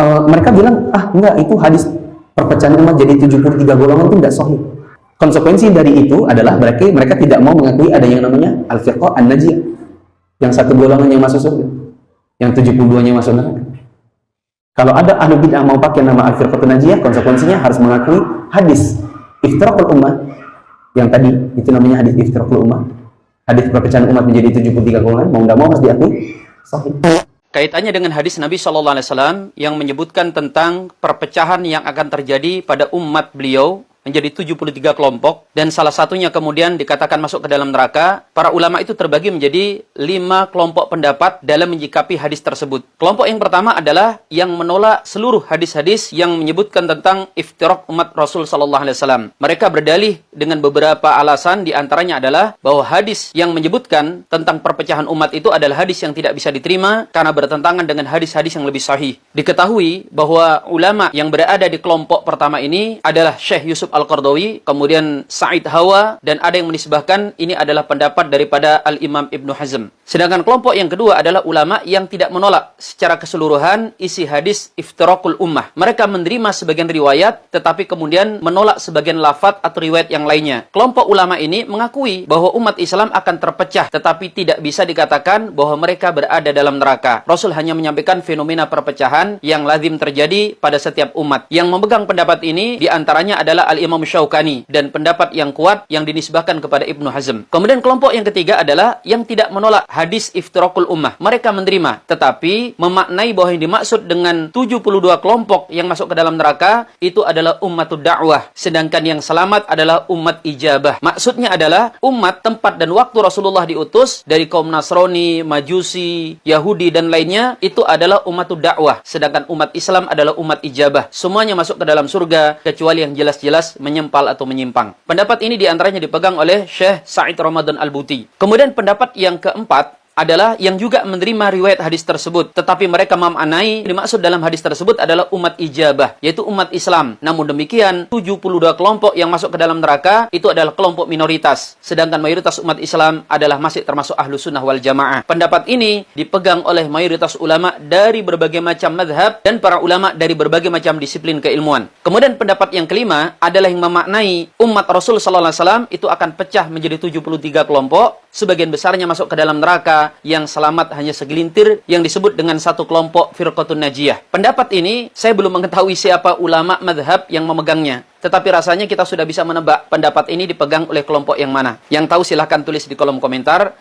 Mereka bilang, enggak, itu hadis perpecahan umat jadi 73 golongan itu tidak sahih. Konsekuensi dari itu adalah berarti mereka tidak mau mengakui ada yang namanya al-firqah an-najiyah, yang satu golongan yang masuk surga, yang 72-nya masuk neraka. Kalau ada ahlu bid'ah mau pakai nama al-firqah an-najiyah, konsekuensinya harus mengakui hadis iftiraqul ummah yang tadi itu namanya hadis iftiraqul ummah, hadis perpecahan umat menjadi 73 golongan, mau tidak mau harus diakui sahih. Kaitannya dengan hadis Nabi SAW yang menyebutkan tentang perpecahan yang akan terjadi pada umat beliau menjadi 73 kelompok, dan salah satunya kemudian dikatakan masuk ke dalam neraka. Para ulama itu terbagi menjadi 5 kelompok pendapat dalam menyikapi hadis tersebut. Kelompok yang pertama adalah yang menolak seluruh hadis-hadis yang menyebutkan tentang iftiraq umat Rasul SAW. Mereka berdalih dengan beberapa alasan, diantaranya adalah bahwa hadis yang menyebutkan tentang perpecahan umat itu adalah hadis yang tidak bisa diterima karena bertentangan dengan hadis-hadis yang lebih sahih. Diketahui bahwa ulama yang berada di kelompok pertama ini adalah Syekh Yusuf Al-Qardawi, kemudian Sa'id Hawa, dan ada yang menisbahkan ini adalah pendapat daripada Al-Imam Ibnu Hazm. Sedangkan kelompok yang kedua adalah ulama yang tidak menolak secara keseluruhan isi hadis iftiraqul ummah. Mereka menerima sebagian riwayat, tetapi kemudian menolak sebagian lafaz atau riwayat yang lainnya. Kelompok ulama ini mengakui bahwa umat Islam akan terpecah, tetapi tidak bisa dikatakan bahwa mereka berada dalam neraka. Rasul hanya menyampaikan fenomena perpecahan yang lazim terjadi pada setiap umat. Yang memegang pendapat ini diantaranya adalah Al-Imam Syaukani, dan pendapat yang kuat yang dinisbahkan kepada Ibnu Hazm. Kemudian kelompok yang ketiga adalah yang tidak menolak hadis iftiraqul ummah. Mereka menerima, tetapi memaknai bahwa yang dimaksud dengan 72 kelompok yang masuk ke dalam neraka itu adalah ummatud da'wah, sedangkan yang selamat adalah umat ijabah. Maksudnya adalah umat, tempat, dan waktu Rasulullah diutus dari kaum Nasrani, Majusi, Yahudi, dan lainnya, itu adalah ummatud da'wah, sedangkan umat Islam adalah umat ijabah. Semuanya masuk ke dalam surga kecuali yang jelas-jelas menyempal atau menyimpang. Pendapat ini diantaranya dipegang oleh Syekh Sa'id Ramadan Al-Buti. Kemudian pendapat yang keempat adalah yang juga menerima riwayat hadis tersebut, tetapi mereka memaknai dimaksud dalam hadis tersebut adalah umat ijabah, yaitu umat Islam. Namun demikian, 72 kelompok yang masuk ke dalam neraka itu adalah kelompok minoritas, sedangkan mayoritas umat Islam adalah masih termasuk ahlu sunnah wal jamaah. Pendapat ini dipegang oleh mayoritas ulama dari berbagai macam madhab dan para ulama dari berbagai macam disiplin keilmuan. Kemudian pendapat yang kelima adalah yang memaknai umat Rasul SAW itu akan pecah menjadi 73 kelompok, sebagian besarnya masuk ke dalam neraka, yang selamat hanya segelintir yang disebut dengan satu kelompok firqatun najiyah. Pendapat ini saya belum mengetahui siapa ulama madhab yang memegangnya, tetapi rasanya kita sudah bisa menebak pendapat ini dipegang oleh kelompok yang mana. Yang tahu silahkan tulis di kolom komentar.